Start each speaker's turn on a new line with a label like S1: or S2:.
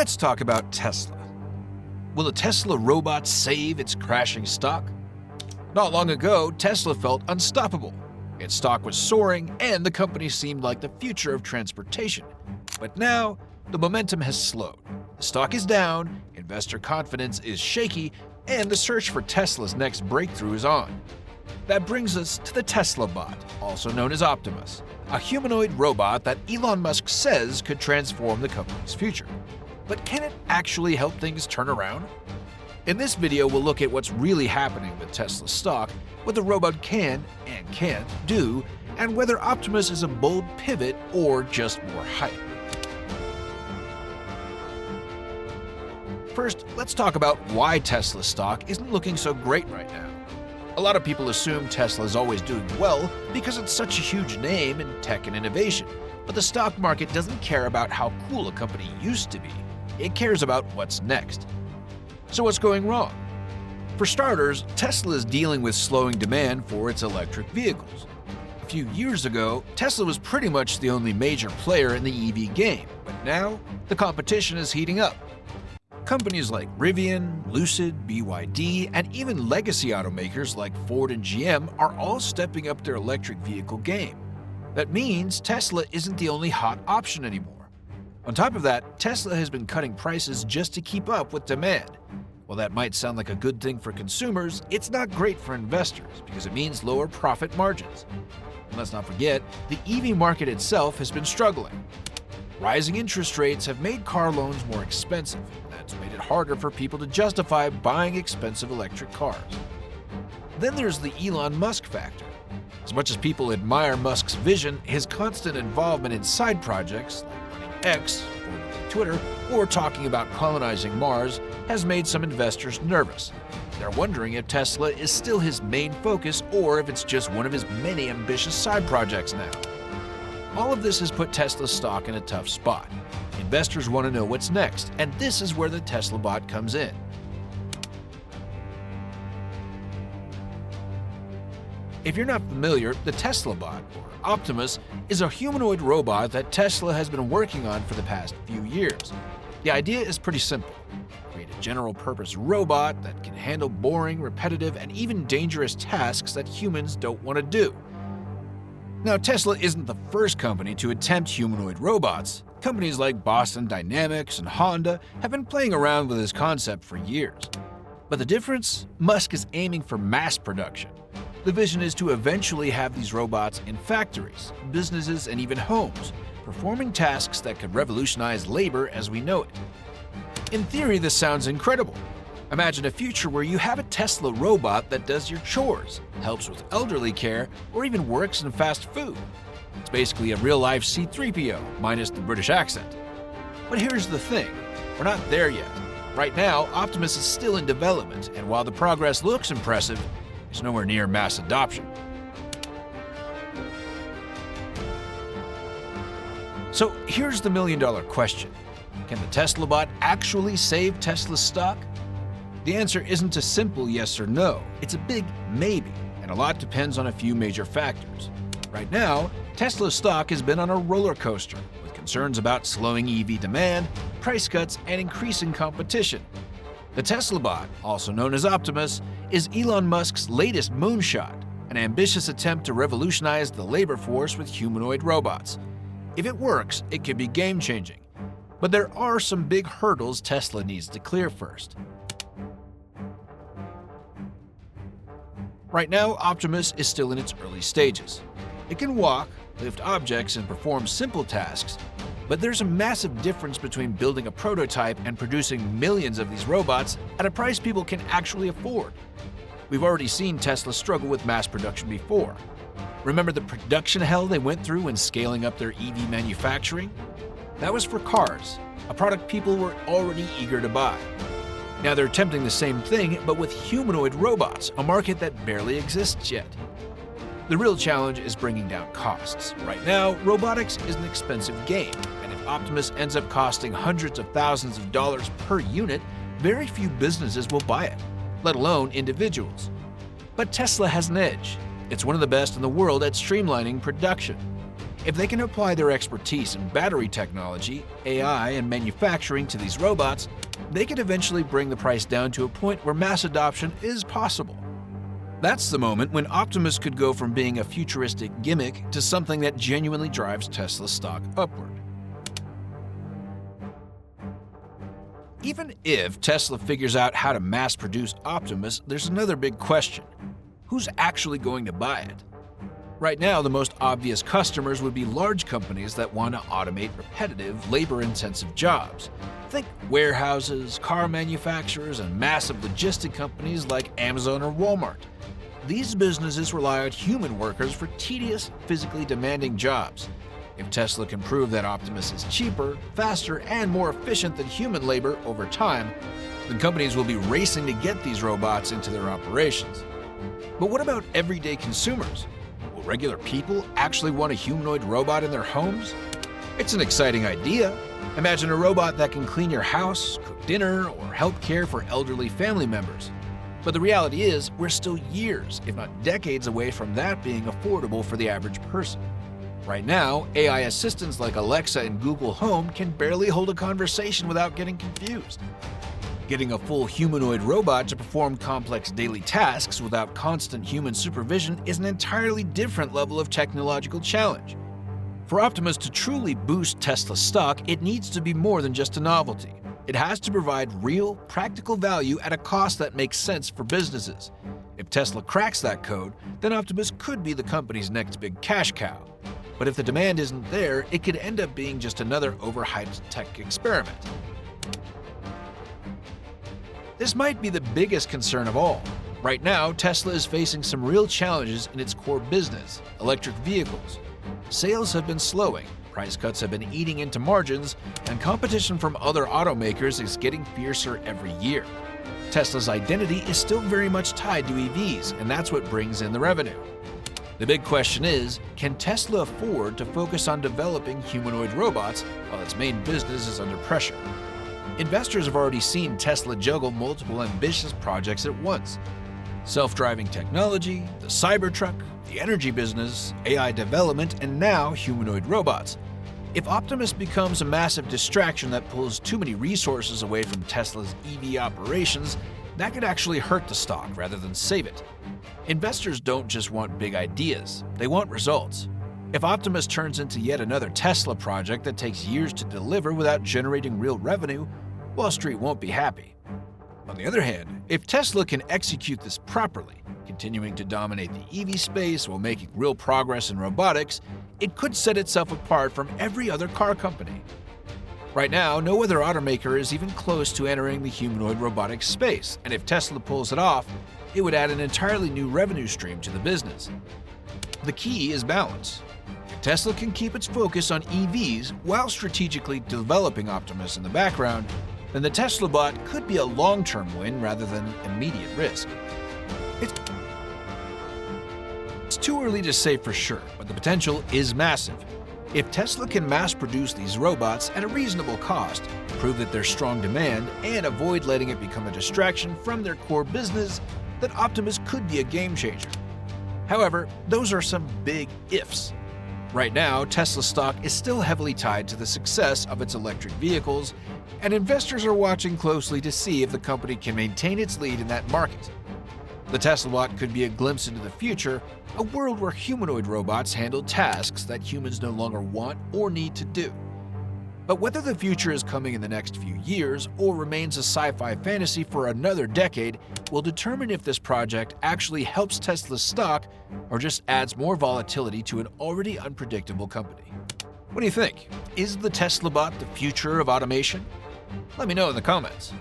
S1: Let's talk about Tesla. Will a Tesla robot save its crashing stock? Not long ago, Tesla felt unstoppable. Its stock was soaring, and the company seemed like the future of transportation. But now, the momentum has slowed. The stock is down, investor confidence is shaky, and the search for Tesla's next breakthrough is on. That brings us to the Tesla bot, also known as Optimus, a humanoid robot that Elon Musk says could transform the company's future. But can it actually help things turn around? In this video, we'll look at what's really happening with Tesla stock, what the robot can and can't do, and whether Optimus is a bold pivot or just more hype. First, let's talk about why Tesla stock isn't looking so great right now. A lot of people assume Tesla is always doing well because it's such a huge name in tech and innovation, but the stock market doesn't care about how cool a company used to be. It cares about what's next. So what's going wrong? For starters, Tesla is dealing with slowing demand for its electric vehicles. A few years ago, Tesla was pretty much the only major player in the EV game, but now the competition is heating up. Companies like Rivian, Lucid, BYD, and even legacy automakers like Ford and GM are all stepping up their electric vehicle game. That means Tesla isn't the only hot option anymore. On top of that, Tesla has been cutting prices just to keep up with demand. While that might sound like a good thing for consumers, it's not great for investors because it means lower profit margins. And let's not forget, the EV market itself has been struggling. Rising interest rates have made car loans more expensive. That's made it harder for people to justify buying expensive electric cars. Then there's the Elon Musk factor. As much as people admire Musk's vision, his constant involvement in side projects like running X, formerly Twitter, or talking about colonizing Mars has made some investors nervous. They're wondering if Tesla is still his main focus or if it's just one of his many ambitious side projects now. All of this has put Tesla stock in a tough spot. Investors want to know what's next, and this is where the Tesla bot comes in. If you're not familiar, the Tesla bot, or Optimus, is a humanoid robot that Tesla has been working on for the past few years. The idea is pretty simple. Create a general-purpose robot that can handle boring, repetitive, and even dangerous tasks that humans don't want to do. Now, Tesla isn't the first company to attempt humanoid robots. Companies like Boston Dynamics and Honda have been playing around with this concept for years. But the difference? Musk is aiming for mass production. The vision is to eventually have these robots in factories, businesses, and even homes, performing tasks that could revolutionize labor as we know it. In theory, this sounds incredible. Imagine a future where you have a Tesla robot that does your chores, helps with elderly care, or even works in fast food. It's basically a real-life C-3PO, minus the British accent. But here's the thing, we're not there yet. Right now, Optimus is still in development, and while the progress looks impressive, it's nowhere near mass adoption. So here's the million-dollar question. Can the Tesla bot actually save Tesla's stock? The answer isn't a simple yes or no, it's a big maybe, and a lot depends on a few major factors. Right now, Tesla's stock has been on a roller coaster, with concerns about slowing EV demand, price cuts, and increasing competition. The Tesla bot, also known as Optimus, is Elon Musk's latest moonshot, an ambitious attempt to revolutionize the labor force with humanoid robots. If it works, it could be game-changing. But there are some big hurdles Tesla needs to clear first. Right now, Optimus is still in its early stages. It can walk, lift objects, and perform simple tasks, but there's a massive difference between building a prototype and producing millions of these robots at a price people can actually afford. We've already seen Tesla struggle with mass production before. Remember the production hell they went through when scaling up their EV manufacturing? That was for cars, a product people were already eager to buy. Now they're attempting the same thing, but with humanoid robots, a market that barely exists yet. The real challenge is bringing down costs. Right now, robotics is an expensive game, and if Optimus ends up costing hundreds of thousands of dollars per unit, very few businesses will buy it, let alone individuals. But Tesla has an edge. It's one of the best in the world at streamlining production. If they can apply their expertise in battery technology, AI, and manufacturing to these robots, they could eventually bring the price down to a point where mass adoption is possible. That's the moment when Optimus could go from being a futuristic gimmick to something that genuinely drives Tesla stock upward. Even if Tesla figures out how to mass-produce Optimus, there's another big question. Who's actually going to buy it? Right now, the most obvious customers would be large companies that want to automate repetitive, labor-intensive jobs. Think warehouses, car manufacturers, and massive logistic companies like Amazon or Walmart. These businesses rely on human workers for tedious, physically demanding jobs. If Tesla can prove that Optimus is cheaper, faster, and more efficient than human labor over time, then companies will be racing to get these robots into their operations. But what about everyday consumers? Will regular people actually want a humanoid robot in their homes? It's an exciting idea. Imagine a robot that can clean your house, cook dinner, or help care for elderly family members. But the reality is, we're still years, if not decades, away from that being affordable for the average person. Right now, AI assistants like Alexa and Google Home can barely hold a conversation without getting confused. Getting a full humanoid robot to perform complex daily tasks without constant human supervision is an entirely different level of technological challenge. For Optimus to truly boost Tesla's stock, it needs to be more than just a novelty. It has to provide real, practical value at a cost that makes sense for businesses. If Tesla cracks that code, then Optimus could be the company's next big cash cow. But if the demand isn't there, it could end up being just another overhyped tech experiment. This might be the biggest concern of all. Right now, Tesla is facing some real challenges in its core business, electric vehicles. Sales have been slowing, price cuts have been eating into margins, and competition from other automakers is getting fiercer every year. Tesla's identity is still very much tied to EVs, and that's what brings in the revenue. The big question is, can Tesla afford to focus on developing humanoid robots while its main business is under pressure? Investors have already seen Tesla juggle multiple ambitious projects at once. Self-driving technology, the Cybertruck, the energy business, AI development, and now humanoid robots. If Optimus becomes a massive distraction that pulls too many resources away from Tesla's EV operations, that could actually hurt the stock rather than save it. Investors don't just want big ideas, they want results. If Optimus turns into yet another Tesla project that takes years to deliver without generating real revenue, Wall Street won't be happy. On the other hand, if Tesla can execute this properly, continuing to dominate the EV space while making real progress in robotics, it could set itself apart from every other car company. Right now, no other automaker is even close to entering the humanoid robotics space, and if Tesla pulls it off, it would add an entirely new revenue stream to the business. The key is balance. If Tesla can keep its focus on EVs while strategically developing Optimus in the background, then the Tesla bot could be a long-term win rather than immediate risk. It's too early to say for sure, but the potential is massive. If Tesla can mass-produce these robots at a reasonable cost, prove that there's strong demand, and avoid letting it become a distraction from their core business, then Optimus could be a game-changer. However, those are some big ifs. Right now, Tesla stock is still heavily tied to the success of its electric vehicles, and investors are watching closely to see if the company can maintain its lead in that market. The Tesla bot could be a glimpse into the future, a world where humanoid robots handle tasks that humans no longer want or need to do. But whether the future is coming in the next few years or remains a sci-fi fantasy for another decade will determine if this project actually helps Tesla's stock or just adds more volatility to an already unpredictable company. What do you think? Is the Tesla bot the future of automation? Let me know in the comments.